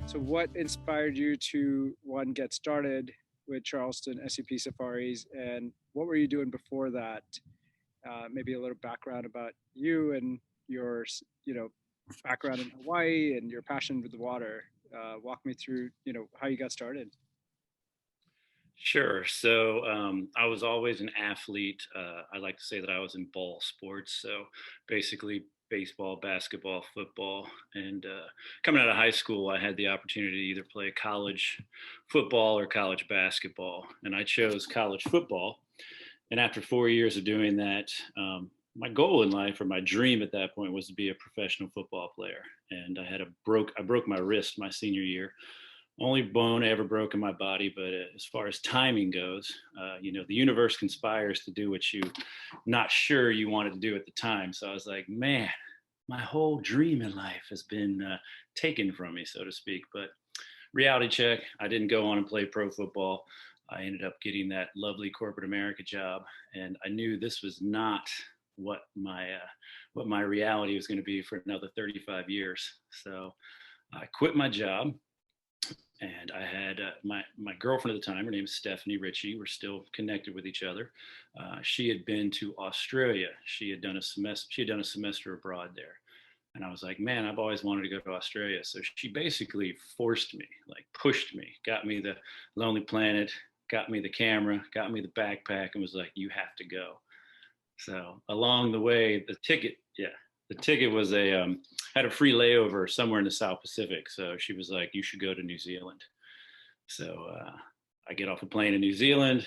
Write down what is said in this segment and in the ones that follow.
So what inspired you to one get started with Charleston SUP Safaris, and what were you doing before that? Maybe a little background about you and your, background in Hawaii and your passion with the water. Walk me through, how you got started. Sure. So I was always an athlete. I like to say that I was in ball sports. So basically, baseball, basketball, football. And coming out of high school, I had the opportunity to either play college football or college basketball. And I chose college football. And after 4 years of doing that, my goal in life, or my dream at that point, was to be a professional football player. And I broke my wrist my senior year. Only bone I ever broke in my body, but as far as timing goes, the universe conspires to do what you not sure you wanted to do at the time. So I was like, man, my whole dream in life has been taken from me, so to speak. But reality check, I didn't go on and play pro football. I ended up getting that lovely corporate America job, and I knew this was not what my reality was going to be for another 35 years. So I quit my job, and I had my girlfriend at the time. Her name is Stephanie Ritchie. We're still connected with each other. She had been to Australia. She had done a semester. She had done a semester abroad there, and I was like, man, I've always wanted to go to Australia. So she basically forced me, like pushed me, got me the Lonely Planet, got me the camera, got me the backpack, and was like, you have to go. So along the way, the ticket was had a free layover somewhere in the South Pacific. So she was like, you should go to New Zealand. So I get off a plane in New Zealand.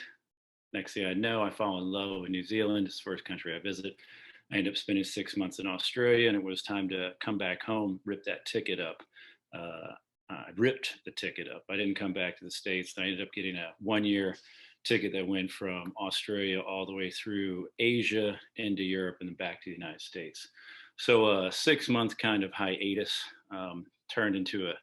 Next thing I know, I fall in love with New Zealand. It's the first country I visit. I ended up spending 6 months in Australia, and it was time to come back home, rip that ticket up. I ripped the ticket up. I didn't come back to the States. I ended up getting a 1 year ticket that went from Australia all the way through Asia into Europe and then back to the United States. So a 6 month kind of hiatus turned into a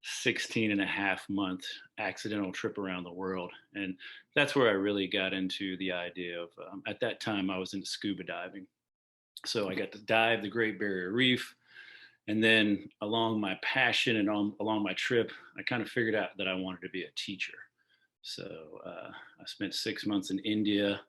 16 and a half month accidental trip around the world. And that's where I really got into the idea of, at that time, I was into scuba diving. So I got to dive the Great Barrier Reef. And then along my passion and along my trip, I kind of figured out that I wanted to be a teacher. So I spent 6 months in India.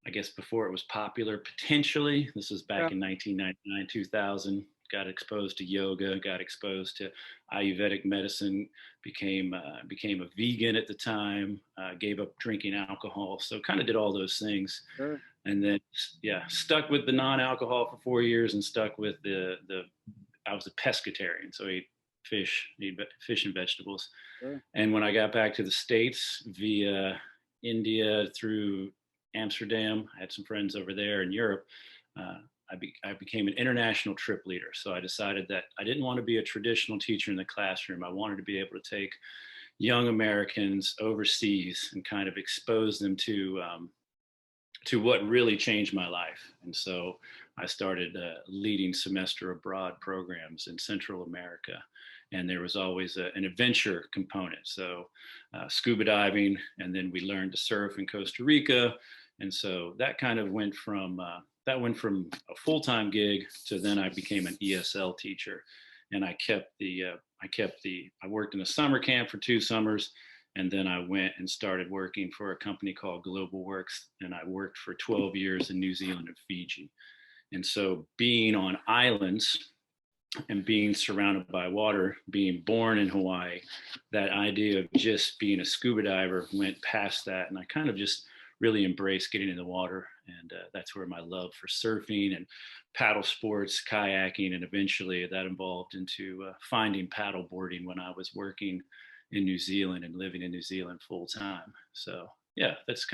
I guess before it was popular, potentially. This was Yeah. back in 1999, 2000. Got exposed to yoga, got exposed to Ayurvedic medicine, became a vegan at the time, gave up drinking alcohol. So kind of did all those things, Sure. and then stuck with the non-alcohol for 4 years, and stuck with the I was a pescatarian, so I ate fish and vegetables. Sure. And when I got back to the States via India through Amsterdam, I had some friends over there in Europe. I became an international trip leader. So I decided that I didn't want to be a traditional teacher in the classroom. I wanted to be able to take young Americans overseas and kind of expose them to what really changed my life. And so I started leading semester abroad programs in Central America. And there was always an adventure component. So scuba diving, and then we learned to surf in Costa Rica. And so that kind of went from a full-time gig to then I became an ESL teacher. And I worked in a summer camp for 2 summers, and then I went and started working for a company called Global Works, and I worked for 12 years in New Zealand and Fiji. And so being on islands and being surrounded by water, being born in Hawaii, that idea of just being a scuba diver went past that. And I kind of just really embraced getting in the water. And that's where my love for surfing and paddle sports, kayaking, and eventually that evolved into finding paddle boarding when I was working in New Zealand and living in New Zealand full time. So yeah, that's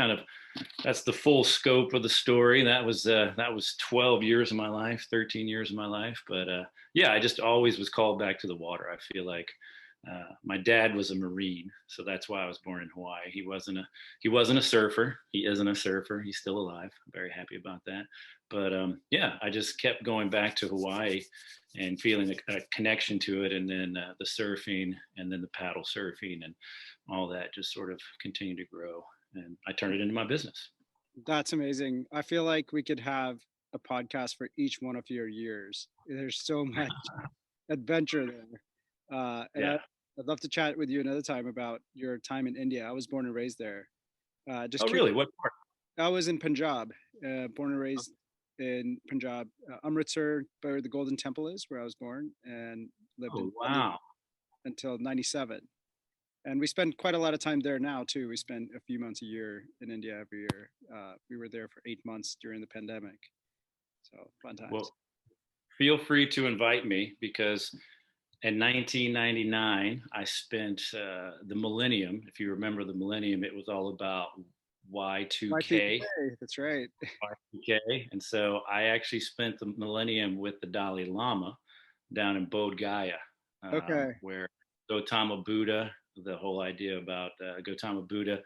the full scope of the story. That was 12 years of my life, 13 years of my life. But yeah, I just always was called back to the water. I feel like my dad was a Marine, so that's why I was born in Hawaii. He wasn't a surfer. He isn't a surfer. He's still alive. I'm very happy about that. But yeah, I just kept going back to Hawaii and feeling a connection to it, and then the surfing, and then the paddle surfing, and all that just sort of continued to grow. And I turned it into my business. That's amazing. I feel like we could have a podcast for each one of your years. There's so much adventure there. And Yeah. I'd love to chat with you another time about your time in India. I was born and raised there. Just Oh, curious. really? What part? I was in Punjab, born and raised in Punjab, Amritsar, where the Golden Temple is, where I was born, and lived in Oh, Delhi wow. until '97. And we spend quite a lot of time there now too. We spend a few months a year in India every year. We were there for 8 months during the pandemic, so fun times. Well, feel free to invite me because in 1999, I spent the millennium. If you remember the millennium, it was all about Y2K, Y2K, that's right. Y2K. And so I actually spent the millennium with the Dalai Lama down in Bodh Gaya, Okay, where Gautama Buddha, the whole idea about Gautama Buddha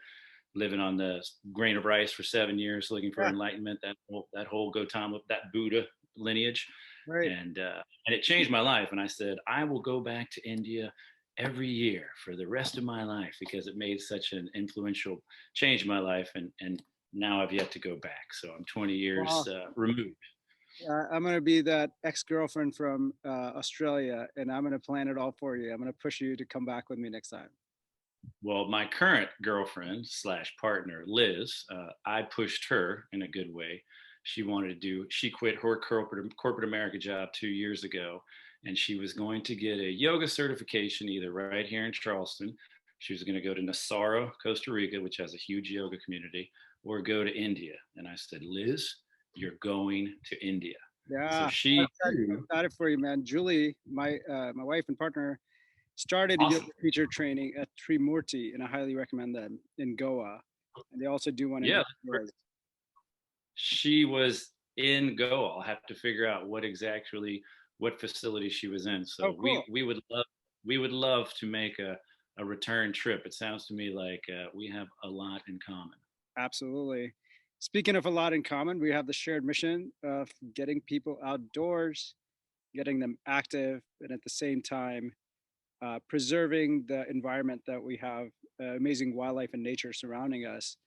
living on the grain of rice for 7 years, looking for yeah, enlightenment. That whole Gautama, that Buddha lineage, right. and it changed my life. And I said, I will go back to India every year for the rest of my life because it made such an influential change in my life. And now I've yet to go back. So I'm 20 years Well, removed. I'm gonna be that ex-girlfriend from Australia, and I'm gonna plan it all for you. I'm gonna push you to come back with me next time. Well, my current girlfriend slash partner, Liz, I pushed her in a good way. She quit her corporate America job 2 years ago, and she was going to get a yoga certification either right here in Charleston. She was going to go to Nassau, Costa Rica, which has a huge yoga community, or go to India. And I said, Liz, you're going to India. So Yeah, she I'm too, excited for you, man. Julie, my wife and partner, started a yoga awesome. teacher training at Trimurti, and I highly recommend them in Goa. And they also do one in Yeah, Bangalore. she was in Go. I'll have to figure out what facility she was in. Oh, So cool. we would love to make a return trip. It sounds to me like we have a lot in common. Absolutely. Speaking of a lot in common, we have the shared mission of getting people outdoors, getting them active, and at the same time, preserving the environment that we have, amazing wildlife and nature surrounding us.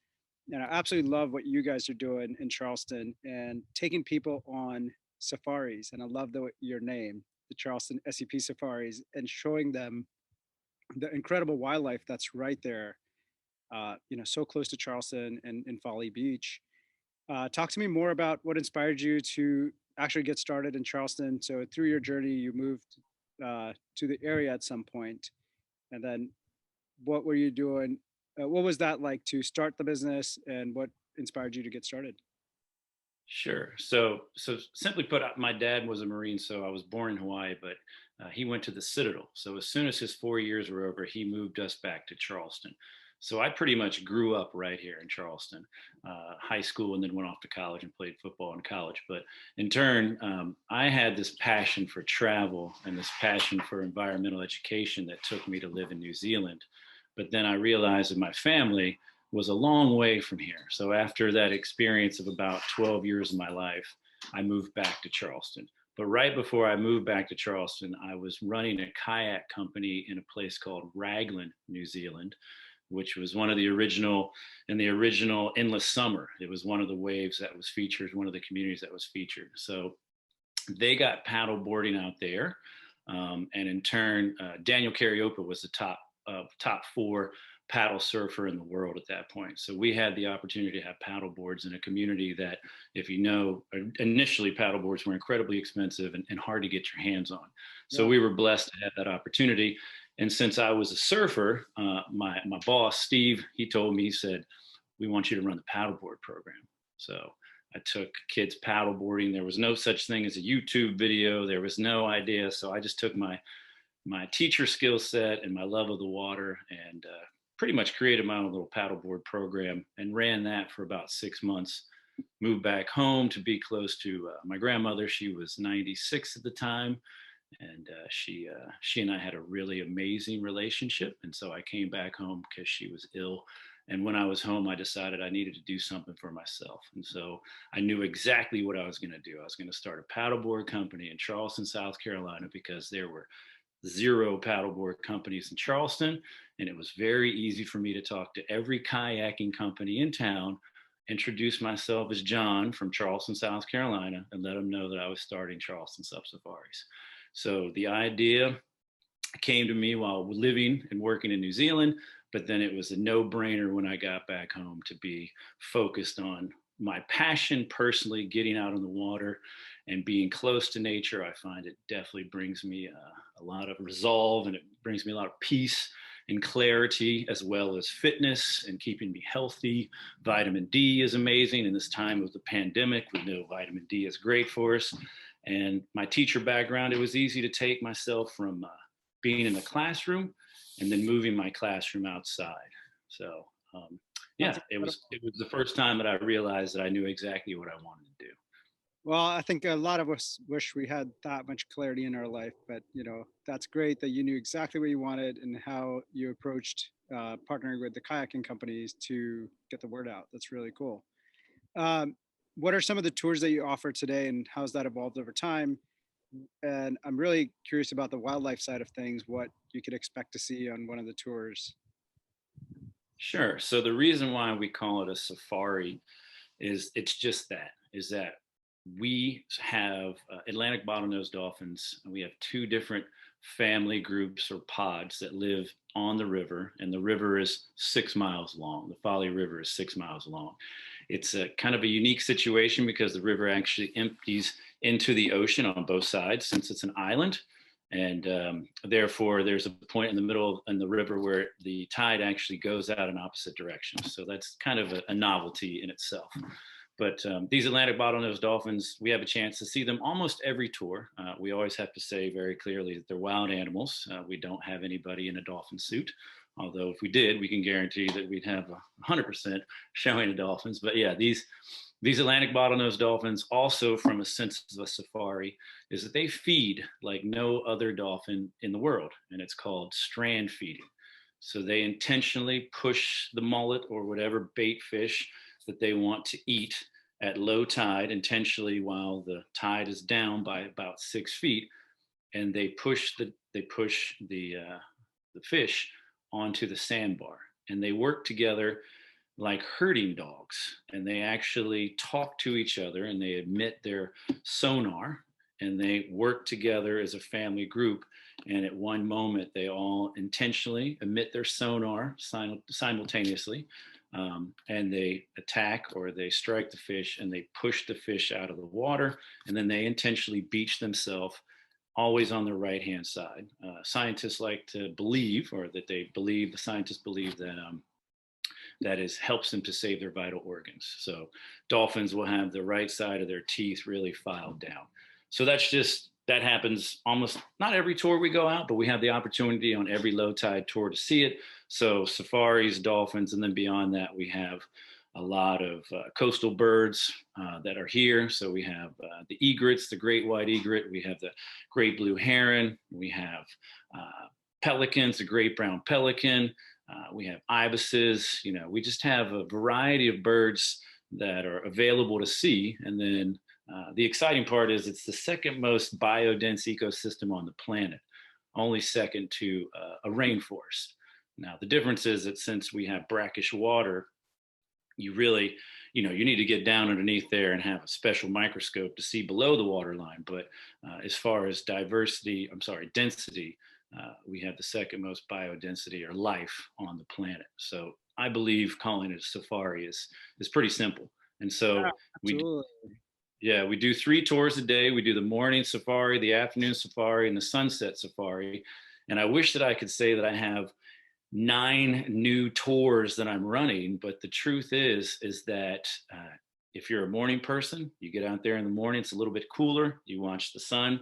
And I absolutely love what you guys are doing in Charleston and taking people on safaris. And I love your name, the Charleston SUP Safaris, and showing them the incredible wildlife that's right there, so close to Charleston and in Folly Beach. Talk to me more about what inspired you to actually get started in Charleston. So through your journey, you moved to the area at some point, and then what were you doing? What was that like to start the business, and what inspired you to get started? Sure. So simply put, my dad was a Marine, so I was born in Hawaii, but he went to the Citadel. So as soon as his 4 years were over, he moved us back to Charleston. So I pretty much grew up right here in Charleston, high school, and then went off to college and played football in college. But in turn, I had this passion for travel and this passion for environmental education that took me to live in New Zealand. But then I realized that my family was a long way from here. So after that experience of about 12 years of my life, I moved back to Charleston. But right before I moved back to Charleston, I was running a kayak company in a place called Raglan, New Zealand, which was one of the original in the original Endless Summer. It was one of the waves that was featured, one of the communities that was featured. So they got paddle boarding out there. And in turn, Daniel Cariopa was the top four paddle surfer in the world at that point. So we had the opportunity to have paddle boards in a community that, if you know, initially paddle boards were incredibly expensive and hard to get your hands on. So Yeah. we were blessed to have that opportunity. And since I was a surfer, my boss, Steve, he told me, he said, we want you to run the paddleboard program. So I took kids paddleboarding. There was no such thing as a YouTube video. There was no idea. So I just took my teacher skill set and my love of the water and pretty much created my own little paddleboard program and ran that for about 6 months. Moved back home to be close to my grandmother. She was 96 at the time, and she and I had a really amazing relationship. And so I came back home because she was ill. And when I was home, I decided I needed to do something for myself. And so I knew exactly what I was going to do. I was going to start a paddleboard company in Charleston, South Carolina, because there were zero paddleboard companies in Charleston. And it was very easy for me to talk to every kayaking company in town, introduce myself as John from Charleston, South Carolina, and let them know that I was starting Charleston SUP Safaris. So the idea came to me while living and working in New Zealand, but then it was a no-brainer when I got back home to be focused on my passion personally, getting out on the water and being close to nature. I find it definitely brings me a lot of resolve, and it brings me a lot of peace and clarity, as well as fitness and keeping me healthy. Vitamin D is amazing in this time of the pandemic. We know vitamin D is great for us. And my teacher background, it was easy to take myself from being in the classroom and then moving my classroom outside. So yeah, it was the first time that I realized that I knew exactly what I wanted to do. Well, I think a lot of us wish we had that much clarity in our life, but that's great that you knew exactly what you wanted and how you approached partnering with the kayaking companies to get the word out. That's really cool. Um, what are some of the tours that you offer today, and how's that evolved over time? And I'm really curious about the wildlife side of things, what you could expect to see on one of the tours. Sure. So the reason why we call it a safari is it's just that, is that we have Atlantic bottlenose dolphins, and we have two different family groups or pods that live on the river, and the river is 6 miles long. The Folly River is 6 miles long. It's a kind of a unique situation because the river actually empties into the ocean on both sides since it's an island. And therefore, there's a point in the middle in the river where the tide actually goes out in opposite directions. So that's kind of a novelty in itself. But these Atlantic bottlenose dolphins, we have a chance to see them almost every tour. We always have to say very clearly that they're wild animals. We don't have anybody in a dolphin suit. Although if we did, we can guarantee that we'd have 100% showing of dolphins. But yeah, these Atlantic bottlenose dolphins, also from a sense of a safari, is that they feed like no other dolphin in the world, and it's called strand feeding. So they intentionally push the mullet or whatever bait fish that they want to eat at low tide intentionally while the tide is down by about 6 feet, and they push the fish onto the sandbar, and they work together like herding dogs, and they actually talk to each other and they emit their sonar, and they work together as a family group, and at one moment they all intentionally emit their sonar simultaneously, and they attack or they strike the fish and they push the fish out of the water, and then they intentionally beach themselves always on the right hand side. Scientists like to believe, or that they believe, the scientists believe that that is helps them to save their vital organs. So dolphins will have the right side of their teeth really filed down. So that happens almost not every tour we go out, but we have the opportunity on every low tide tour to see it. So safaris, dolphins, and then beyond that, we have a lot of coastal birds that are here. So we have the egrets, the great white egret. We have the great blue heron. We have pelicans, the great brown pelican. We have ibises. We just have a variety of birds that are available to see. And then the exciting part is it's the second most biodense ecosystem on the planet, only second to a rainforest. Now, the difference is that since we have brackish water, you really, you need to get down underneath there and have a special microscope to see below the water line. But as far as density, we have the second most biodensity or life on the planet. So I believe calling it a safari is pretty simple. And so we do 3 tours a day. We do the morning safari, the afternoon safari, and the sunset safari. And I wish that I could say that I have 9 new tours that I'm running, but the truth is that if you're a morning person, you get out there in the morning, it's a little bit cooler, you watch the sun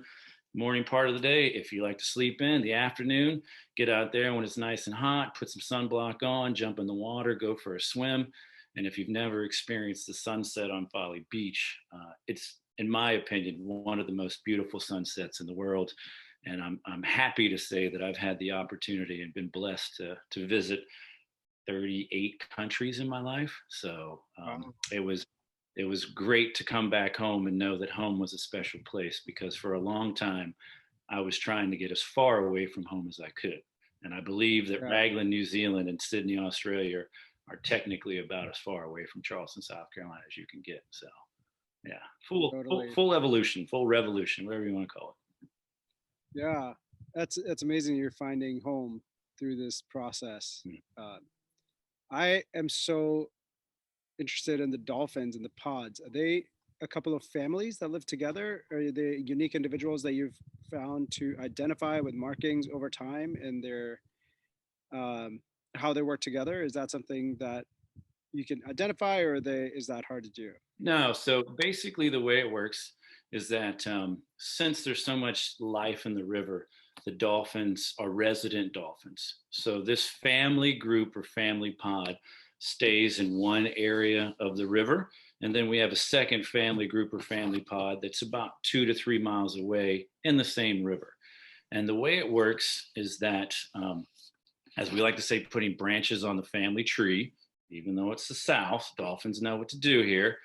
morning part of the day. If you like to sleep in the afternoon, get out there when it's nice and hot, put some sunblock on, jump in the water, go for a swim. And if you've never experienced the sunset on Folly Beach, it's, in my opinion, one of the most beautiful sunsets in the world. And I'm happy to say that I've had the opportunity and been blessed to visit 38 countries in my life. So it was great to come back home and know that home was a special place, because for a long time I was trying to get as far away from home as I could. And I believe that Raglan, New Zealand, and Sydney, Australia are technically about as far away from Charleston, South Carolina as you can get. So yeah, full evolution, full revolution, whatever you want to call it. Yeah. That's amazing. You're finding home through this process. Mm. Uh, I am so interested in the dolphins and the pods. Are they a couple of families that live together? Or are they unique individuals that you've found to identify with markings over time and their um, how they work together? Is that something that you can identify, or is that hard to do? No, so basically the way it works is that since there's so much life in the river, the dolphins are resident dolphins. So this family group or family pod stays in one area of the river. And then we have a second family group or family pod that's about 2 to 3 miles away in the same river. And the way it works is that, as we like to say, putting branches on the family tree, even though it's the South, dolphins know what to do here,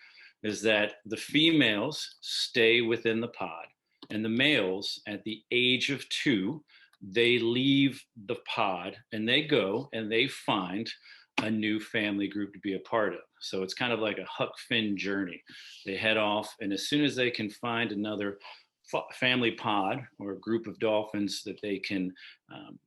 is that the females stay within the pod and the males at the age of 2, they leave the pod and they go and they find a new family group to be a part of. So it's kind of like a Huck Finn journey. They head off, and as soon as they can find another family pod or a group of dolphins that they um,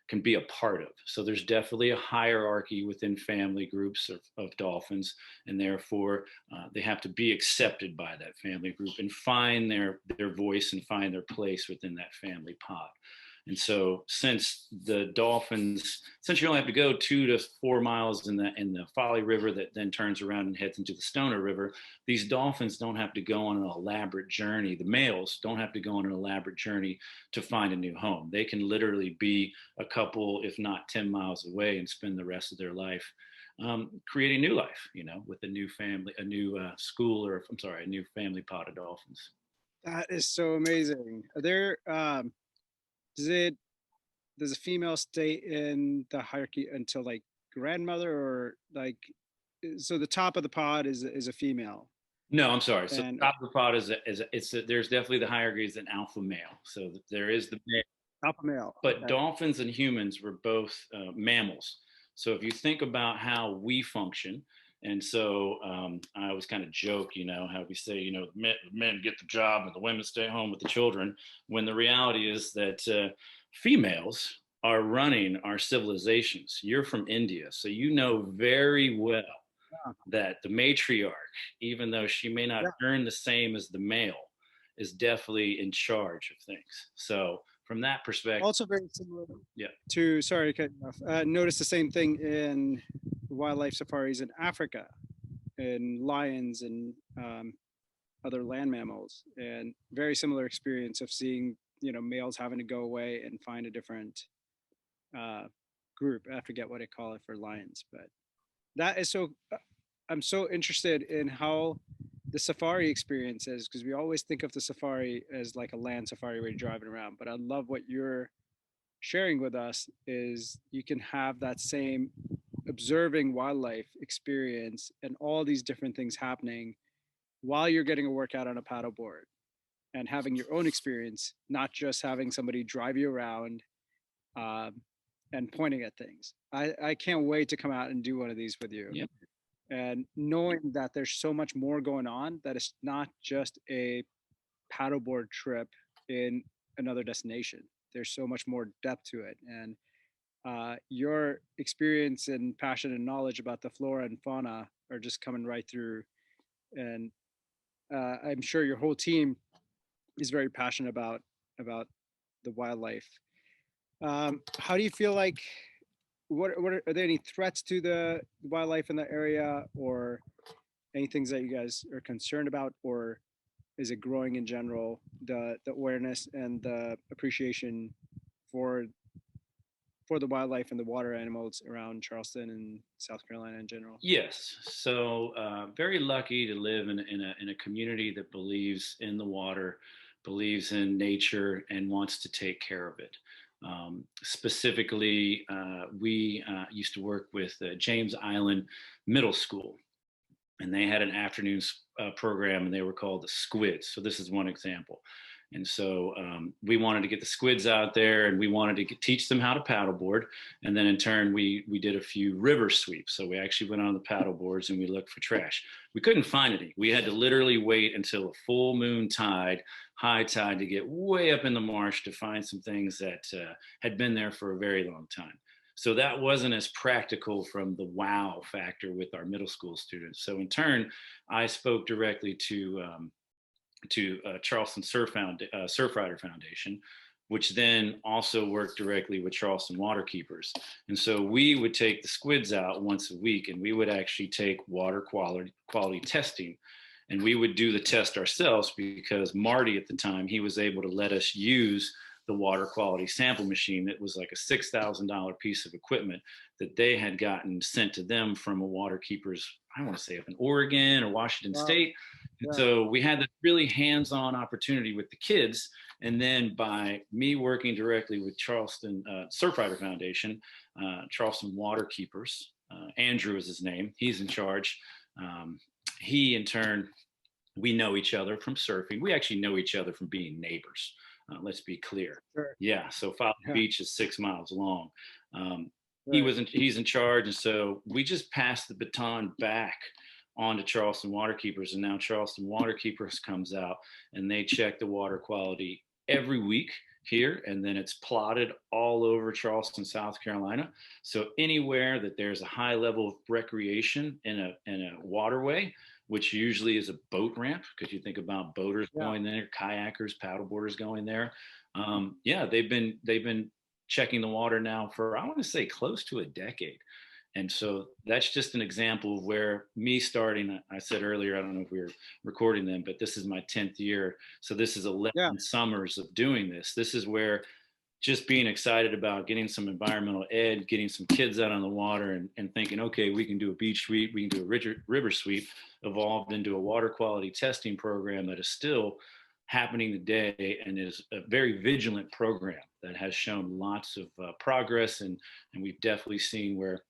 can be a part of. So there's definitely a hierarchy within family groups of dolphins, and therefore they have to be accepted by that family group and find their voice and find their place within that family pod. And so, since you only have to go 2 to 4 miles in the Folly River that then turns around and heads into the Stoner River, these dolphins don't have to go on an elaborate journey. The males don't have to go on an elaborate journey to find a new home. They can literally be a couple, if not 10 miles away, and spend the rest of their life creating new life, with a new family, a new school, or I'm sorry, a new family pod of dolphins. That is so amazing. Are there does it does a female stay in the hierarchy until like grandmother, or like so the top of the pod is a female? No, I'm sorry. So And the top of the pod there's definitely the hierarchy is an alpha male. So there is the male, alpha male. but Okay. dolphins and humans were both mammals. So if you think about how we function, and so I always kind of joke, how we say, men get the job and the women stay home with the children, when the reality is that females are running our civilizations. You're from India, so you know very well Yeah. that the matriarch, even though she may not Yeah. earn the same as the male, is definitely in charge of things. So from that perspective, Also very similar yeah. to, sorry to cut you off. Notice the same thing in wildlife safaris in Africa, in lions and other land mammals, and very similar experience of seeing males having to go away and find a different uh, group. I forget what I call it for lions, but that is so. I'm so interested in how the safari experience is, because we always think of the safari as like a land safari where you're driving around. But I love what you're sharing with us is you can have that same observing wildlife experience and all these different things happening while you're getting a workout on a paddleboard and having your own experience, not just having somebody drive you around um, and pointing at things. I can't wait to come out and do one of these with you. Yeah. And knowing that there's so much more going on, that it's not just a paddleboard trip in another destination. There's so much more depth to it. And your experience and passion and knowledge about the flora and fauna are just coming right through. And I'm sure your whole team is very passionate about the wildlife. How do you feel like what are there any threats to the wildlife in the area, or any things that you guys are concerned about, or is it growing in general, the awareness and the appreciation for for the wildlife and the water animals around Charleston and South Carolina in general? Yes. So very lucky to live in a community that believes in the water, believes in nature, and wants to take care of it. Specifically, we used to work with James Island Middle School, and they had an afternoon program, and they were called the Squids. So this is one example. And so we wanted to get the squids out there, and we wanted to teach them how to paddleboard. And then in turn, we did a few river sweeps. So we actually went on the paddle boards and we looked for trash. We couldn't find any. We had to literally wait until a full moon tide, high tide, to get way up in the marsh to find some things that had been there for a very long time. So that wasn't as practical from the wow factor with our middle school students. So in turn, I spoke directly to Charleston Surfrider Foundation, which then also worked directly with Charleston Waterkeepers. And so we would take the squids out once a week, and we would actually take water quality testing. And we would do the test ourselves because Marty at the time, he was able to let us use the water quality sample machine that was like a $6,000 piece of equipment that they had gotten sent to them from a waterkeepers, I want to say up in Oregon or Washington Wow. State. Yeah. So we had this really hands-on opportunity with the kids. And then by me working directly with Charleston Surfrider Foundation, Charleston Waterkeepers, Andrew is his name. He's in charge. He in turn, we know each other from surfing. We actually know each other from being neighbors. Let's be clear. Sure. Yeah. So Folly Yeah. Beach is 6 miles long. Right. He's in charge. And so we just passed the baton back on to Charleston Waterkeepers. And now Charleston Waterkeepers comes out and they check the water quality every week here. And then it's plotted all over Charleston, South Carolina. So anywhere that there's a high level of recreation in a waterway, which usually is a boat ramp, because you think about boaters going there, kayakers, paddleboarders going there. Yeah, they've been checking the water now for, I want to say, close to a decade. And so that's just an example of where me starting, I said earlier, I don't know if we were recording them, but this is my 10th year. So this is 11 Yeah. summers of doing this. This is where just being excited about getting some environmental ed, getting some kids out on the water and thinking, okay, we can do a beach sweep, we can do a river sweep, evolved into a water quality testing program that is still happening today and is a very vigilant program that has shown lots of progress. And we've definitely seen where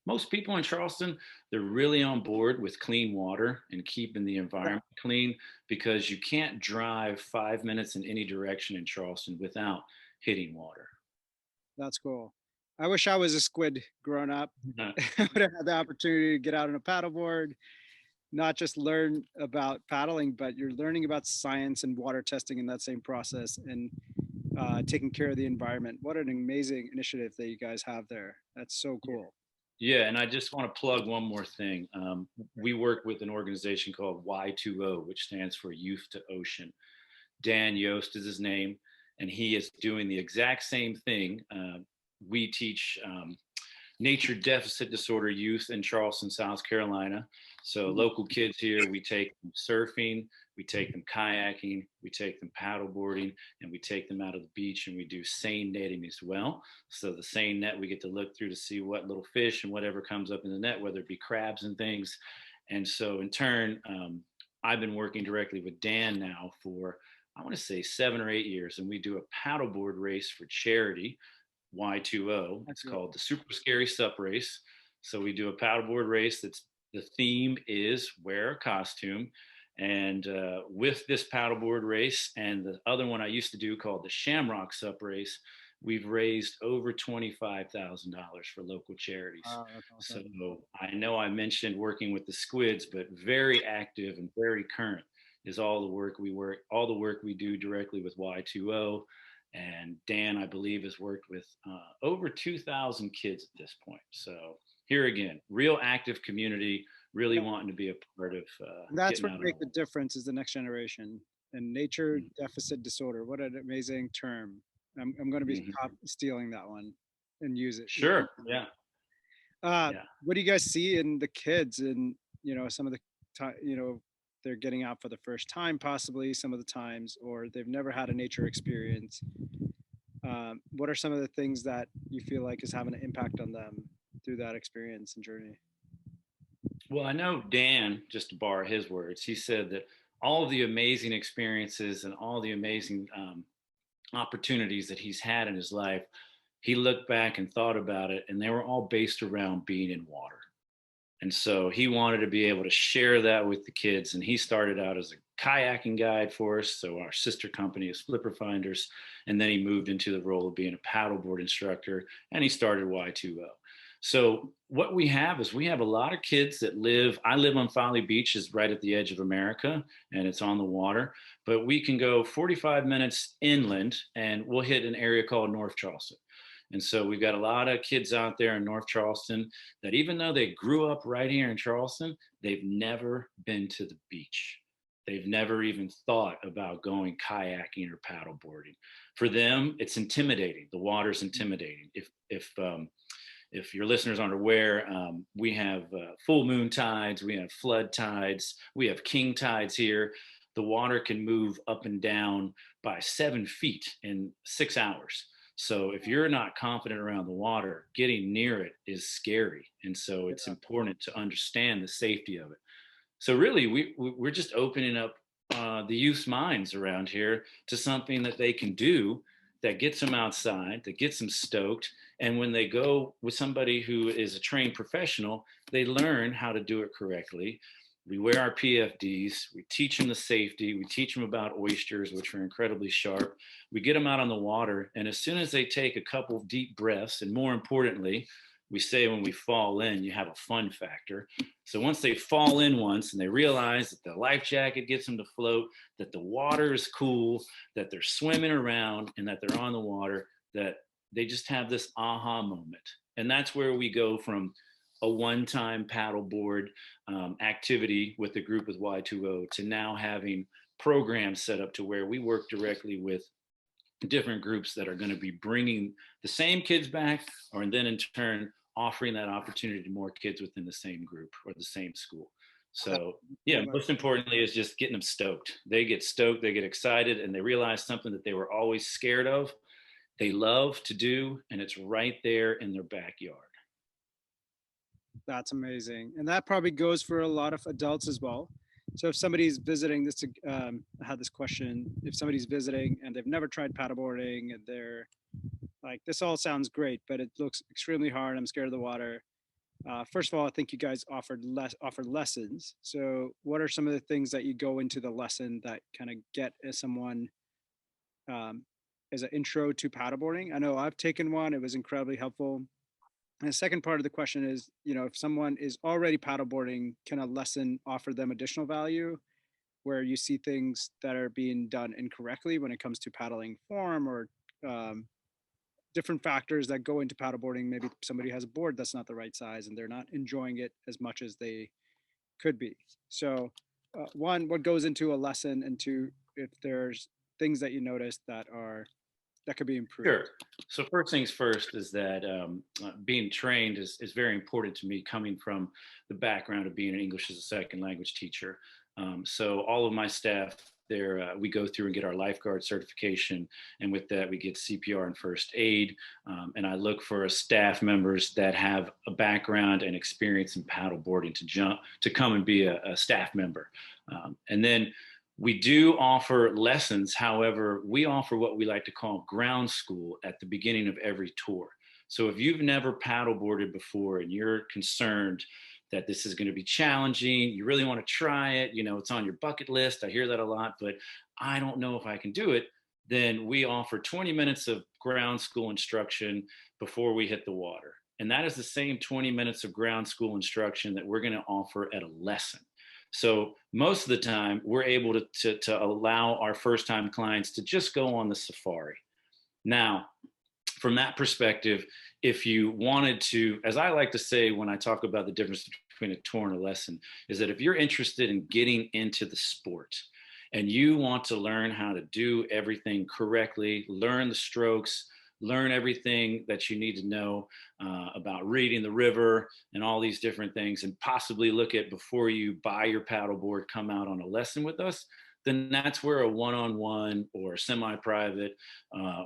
most people in Charleston, they're really on board with clean water and keeping the environment clean, because you can't drive 5 minutes in any direction in Charleston without hitting water. That's cool. I wish I was a squid growing up. Uh, I would have had the opportunity to get out on a paddleboard, not just learn about paddling, but you're learning about science and water testing in that same process, and taking care of the environment. What an amazing initiative that you guys have there. That's so cool. Yeah, and I just want to plug one more thing. We work with an organization called Y2O, which stands for Youth to Ocean. Dan Yost is his name, and he is doing the exact same thing. We teach nature deficit disorder youth in Charleston, South Carolina. So local kids here, we take them surfing, we take them kayaking, we take them paddleboarding, and we take them out of the beach, and we do seine netting as well. So the seine net, we get to look through to see what little fish and whatever comes up in the net, whether it be crabs and things. And so in turn, I've been working directly with Dan now for, I want to say, 7 or 8 years, and we do a paddleboard race for charity, Y2O. It's called the Super Scary SUP Race. So we do a paddleboard race that's, the theme is wear a costume. And with this paddleboard race and the other one I used to do called the Shamrock SUP Race, we've raised over $25,000 for local charities. Wow, that's awesome. So I know I mentioned working with the squids, but very active and very current is all the work we do directly with Y2O. And Dan, I believe, has worked with over 2,000 kids at this point. So here again, real active community, really wanting to be a part of. That's what make the difference, is the next generation. And nature deficit disorder. What an amazing term. I'm going to be stealing that one and use it. Sure. Yeah. What do you guys see in the kids? And some of the they're getting out for the first time, possibly some of the times, or they've never had a nature experience. What are some of the things that you feel like is having an impact on them through that experience and journey? Well, I know Dan, just to borrow his words, he said that all of the amazing experiences and all the amazing opportunities that he's had in his life, he looked back and thought about it, and they were all based around being in water. And so he wanted to be able to share that with the kids. And he started out as a kayaking guide for us. So our sister company is Flipper Finders. And then he moved into the role of being a paddleboard instructor, and he started Y2O. So what we have is we have a lot of kids that I live on Folly Beach, is right at the edge of America, and it's on the water, but we can go 45 minutes inland and we'll hit an area called North Charleston. And so we've got a lot of kids out there in North Charleston that, even though they grew up right here in Charleston, they've never been to the beach. They've never even thought about going kayaking or paddleboarding. For them, it's intimidating. The water's intimidating. If your listeners aren't aware, we have full moon tides, we have flood tides, we have king tides here. The water can move up and down by 7 feet in 6 hours. So if you're not confident around the water, getting near it is scary. And so it's important to understand the safety of it. So really, we're just opening up the youth's minds around here to something that they can do that gets them outside, that gets them stoked. And when they go with somebody who is a trained professional, they learn how to do it correctly. We wear our PFDs, we teach them the safety, we teach them about oysters, which are incredibly sharp. We get them out on the water, and as soon as they take a couple of deep breaths, and more importantly, we say when we fall in, you have a fun factor. So once they fall in once and they realize that the life jacket gets them to float, that the water is cool, that they're swimming around and that they're on the water, that they just have this aha moment. And that's where we go from a one-time paddleboard activity with the group with Y2O to now having programs set up to where we work directly with different groups that are going to be bringing the same kids back, or then in turn offering that opportunity to more kids within the same group or the same school. So yeah, most importantly is just getting them stoked. They get stoked, they get excited, and they realize something that they were always scared of, they love to do, and it's right there in their backyard. That's amazing. And that probably goes for a lot of adults as well. So if somebody's visiting this, I had this question, if somebody's visiting and they've never tried paddleboarding and they're like, this all sounds great, but it looks extremely hard. I'm scared of the water. First of all, I think you guys offer lessons. So what are some of the things that you go into the lesson that kind of get someone as an intro to paddleboarding? I know I've taken one. It was incredibly helpful. And the second part of the question is, if someone is already paddleboarding, can a lesson offer them additional value where you see things that are being done incorrectly when it comes to paddling form or different factors that go into paddleboarding? Maybe somebody has a board that's not the right size and they're not enjoying it as much as they could be. So one, what goes into a lesson, and two, if there's things that you notice that could be improved. Sure. So first things first is that being trained is very important to me, coming from the background of being an English as a second language teacher. So all of my staff there, we go through and get our lifeguard certification. And with that, we get CPR and first aid. And I look for staff members that have a background and experience in paddleboarding to come and be a staff member. And then we do offer lessons. However, we offer what we like to call ground school at the beginning of every tour. So if you've never paddleboarded before and you're concerned that this is going to be challenging, you really want to try it, it's on your bucket list, I hear that a lot, but I don't know if I can do it, then we offer 20 minutes of ground school instruction before we hit the water. And that is the same 20 minutes of ground school instruction that we're going to offer at a lesson. So most of the time, we're able to allow our first-time clients to just go on the safari. Now, from that perspective, if you wanted to, as I like to say when I talk about the difference between a tour and a lesson, is that if you're interested in getting into the sport and you want to learn how to do everything correctly, learn the strokes, learn everything that you need to know about reading the river and all these different things, and possibly look at before you buy your paddleboard, come out on a lesson with us, then that's where a one-on-one or a semi-private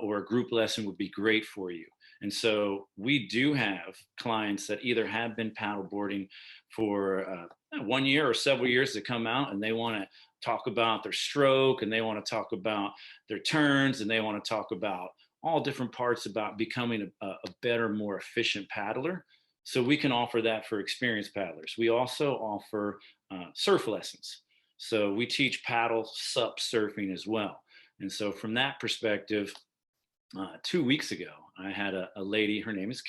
or a group lesson would be great for you. And so we do have clients that either have been paddleboarding for 1 year or several years that come out and they want to talk about their stroke, and they want to talk about their turns, and they want to talk about all different parts about becoming a better, more efficient paddler. So we can offer that for experienced paddlers. We also offer surf lessons. So we teach paddle SUP surfing as well. And so from that perspective, 2 weeks ago, I had a lady, her name is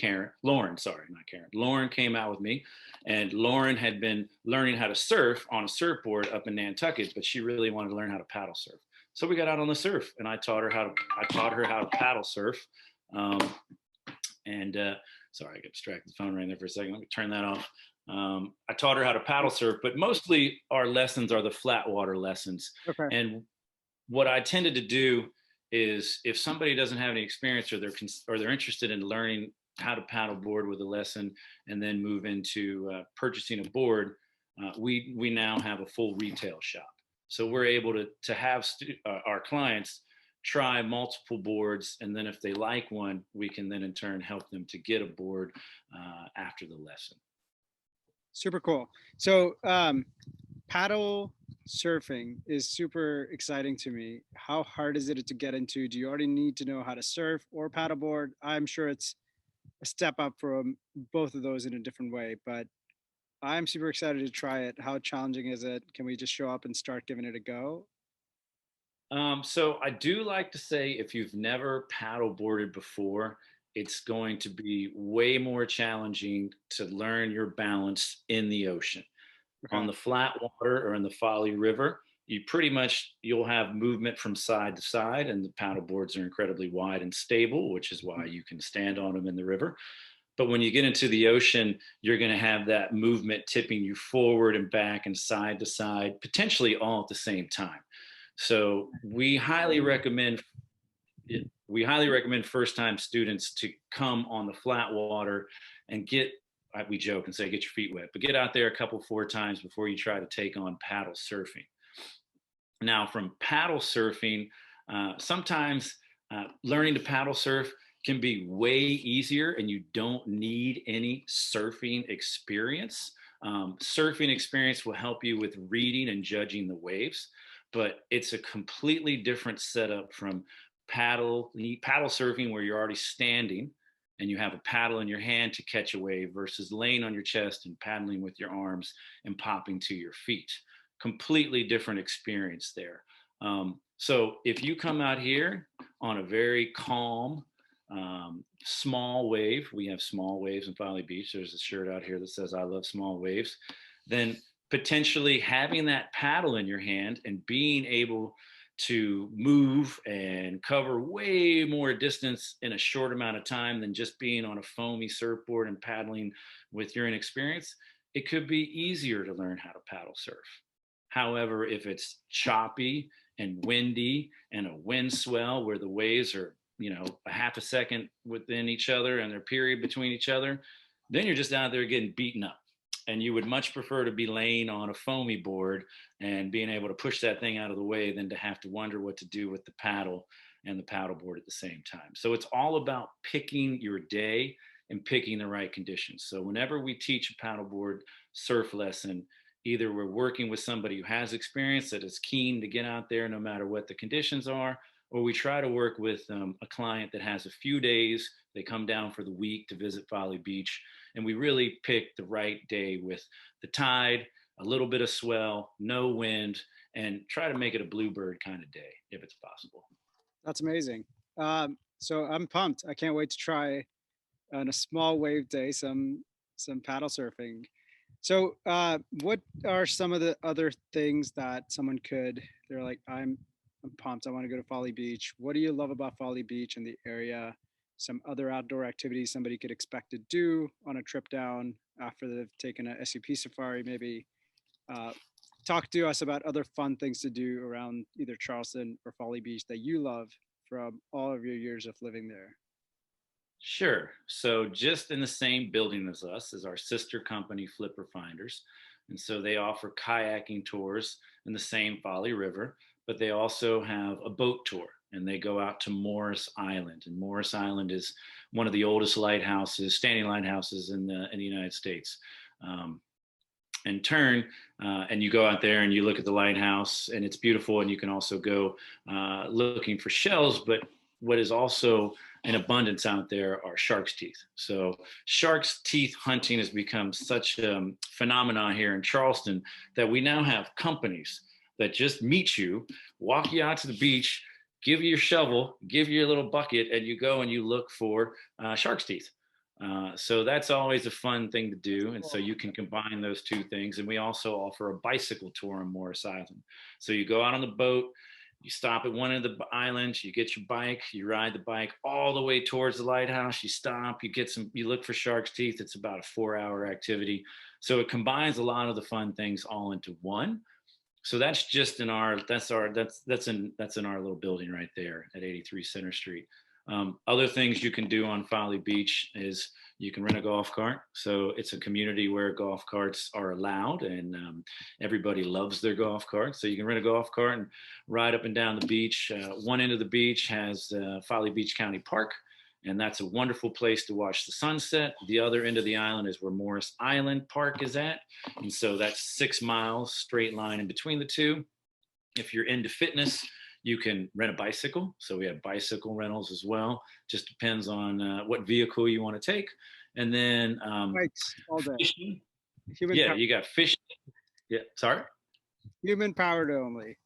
Lauren, sorry, not Karen. Lauren came out with me, and Lauren had been learning how to surf on a surfboard up in Nantucket, but she really wanted to learn how to paddle surf. So we got out on the surf, and I taught her how to paddle surf. Um, and Sorry, I got distracted. The phone rang there for a second. Let me turn that off. I taught her how to paddle surf, but mostly our lessons are the flat water lessons. Okay. And what I tended to do is, if somebody doesn't have any experience, or they're interested in learning how to paddle board with a lesson and then move into purchasing a board, we now have a full retail shop. So we're able to have our clients try multiple boards, and then if they like one, we can then in turn help them to get a board after the lesson. Super cool. So paddle surfing is super exciting to me. How hard is it to get into? Do you already need to know how to surf or paddleboard? I'm sure it's a step up from both of those in a different way, but I'm super excited to try it. How challenging is it? Can we just show up and start giving it a go? So I do like to say, if you've never paddle boarded before, it's going to be way more challenging to learn your balance in the ocean. On Okay. the flat water or in the Folly River, you'll have movement from side to side, and the paddle boards are incredibly wide and stable, which is why you can stand on them in the river. But when you get into the ocean, you're going to have that movement tipping you forward and back and side to side, potentially all at the same time. So we highly recommend first time students to come on the flat water and we joke and say, get your feet wet, but get out there a couple, 4 times before you try to take on paddle surfing. Now, from paddle surfing, sometimes learning to paddle surf can be way easier, and you don't need any surfing experience. Surfing experience will help you with reading and judging the waves, but it's a completely different setup from paddle surfing, where you're already standing and you have a paddle in your hand to catch a wave, versus laying on your chest and paddling with your arms and popping to your feet. Completely different experience there. So if you come out here on a very calm, small wave, we have small waves in Folly Beach. There's a shirt out here that says, I love small waves. Then potentially having that paddle in your hand and being able to move and cover way more distance in a short amount of time than just being on a foamy surfboard and paddling with your inexperience, it could be easier to learn how to paddle surf. However, if it's choppy and windy and a wind swell where the waves are, a half a second within each other and their period between each other, then you're just out there getting beaten up. And you would much prefer to be laying on a foamy board and being able to push that thing out of the way than to have to wonder what to do with the paddle and the paddle board at the same time. So it's all about picking your day and picking the right conditions. So whenever we teach a paddleboard surf lesson, either we're working with somebody who has experience that is keen to get out there no matter what the conditions are, or we try to work with a client that has a few days. They come down for the week to visit Folly Beach, and we really pick the right day with the tide, a little bit of swell, no wind, and try to make it a bluebird kind of day if it's possible. That's amazing. So I'm pumped. I can't wait to try on a small wave day some paddle surfing. So what are some of the other things that they're like, I'm pumped. I want to go to Folly Beach. What do you love about Folly Beach and the area? Some other outdoor activities somebody could expect to do on a trip down after they've taken a SUP safari, maybe. Talk to us about other fun things to do around either Charleston or Folly Beach that you love from all of your years of living there. Sure. So just in the same building as us is our sister company, Flipper Finders. And so they offer kayaking tours in the same Folly River, but they also have a boat tour, and they go out to Morris Island. And Morris Island is one of the oldest standing lighthouses in the United States. And you go out there and you look at the lighthouse, and it's beautiful. And you can also go looking for shells. But what is also in abundance out there are shark's teeth. So shark's teeth hunting has become such a phenomenon here in Charleston that we now have companies that just meet you, walk you out to the beach, give you your shovel, give you your little bucket, and you go and you look for shark's teeth. So that's always a fun thing to do. And so you can combine those two things. And we also offer a bicycle tour on Morris Island. So you go out on the boat, you stop at one of the islands, you get your bike, you ride the bike all the way towards the lighthouse, you stop, you look for shark's teeth. It's about a 4-hour activity. So it combines a lot of the fun things all into one. So that's just in our little building right there at 83 Center Street. Other things you can do on Folly Beach is you can rent a golf cart. So it's a community where golf carts are allowed, and everybody loves their golf cart. So you can rent a golf cart and ride up and down the beach. One end of the beach has Folly Beach County Park, and that's a wonderful place to watch the sunset. The other end of the island is where Morris Island Park is at. And so that's 6 miles straight line in between the two. If you're into fitness, you can rent a bicycle. So we have bicycle rentals as well. Just depends on what vehicle you want to take. And then bikes all day. Fishing. Human Yeah, power. you got fishing. Yeah, sorry? Human powered only.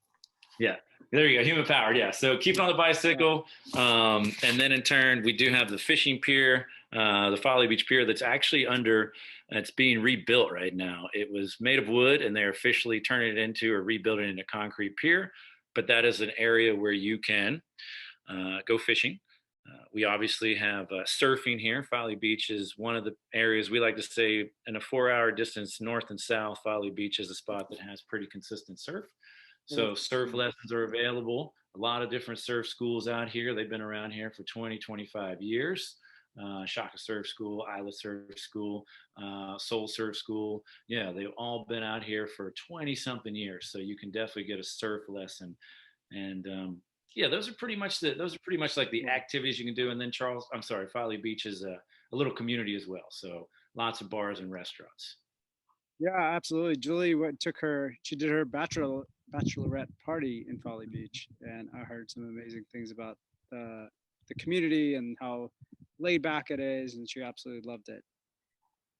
Yeah, there you go. Human powered. Yeah. So keep it on the bicycle. And then in turn, we do have the fishing pier, the Folly Beach Pier that's actually it's being rebuilt right now. It was made of wood and they're officially turning it into or rebuilding it into a concrete pier. But that is an area where you can go fishing. We obviously have surfing here. Folly Beach is one of the areas we like to say in a 4-hour distance north and south. Folly Beach is a spot that has pretty consistent surf. So surf lessons are available. A lot of different surf schools out here. They've been around here for 20, 25 years. Shaka Surf School, Isla Surf School, Soul Surf School. Yeah, they've all been out here for 20 something years. So you can definitely get a surf lesson. And yeah, those are pretty much like the activities you can do. And then Folly Beach is a little community as well. So lots of bars and restaurants. Yeah, absolutely. Julie she did her bachelorette party in Folly Beach, and I heard some amazing things about the community and how laid back it is, and she absolutely loved it.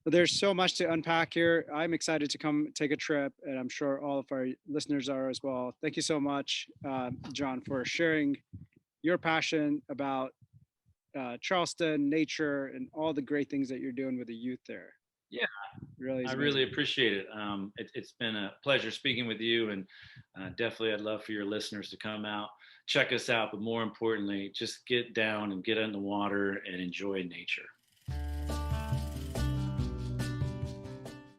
But there's so much to unpack here. I'm excited to come take a trip, and I'm sure all of our listeners are as well. Thank you so much, John, for sharing your passion about Charleston, nature, and all the great things that you're doing with the youth there. Yeah, I really appreciate it. It's been a pleasure speaking with you, and definitely I'd love for your listeners to come out, check us out, but more importantly, just get down and get in the water and enjoy nature.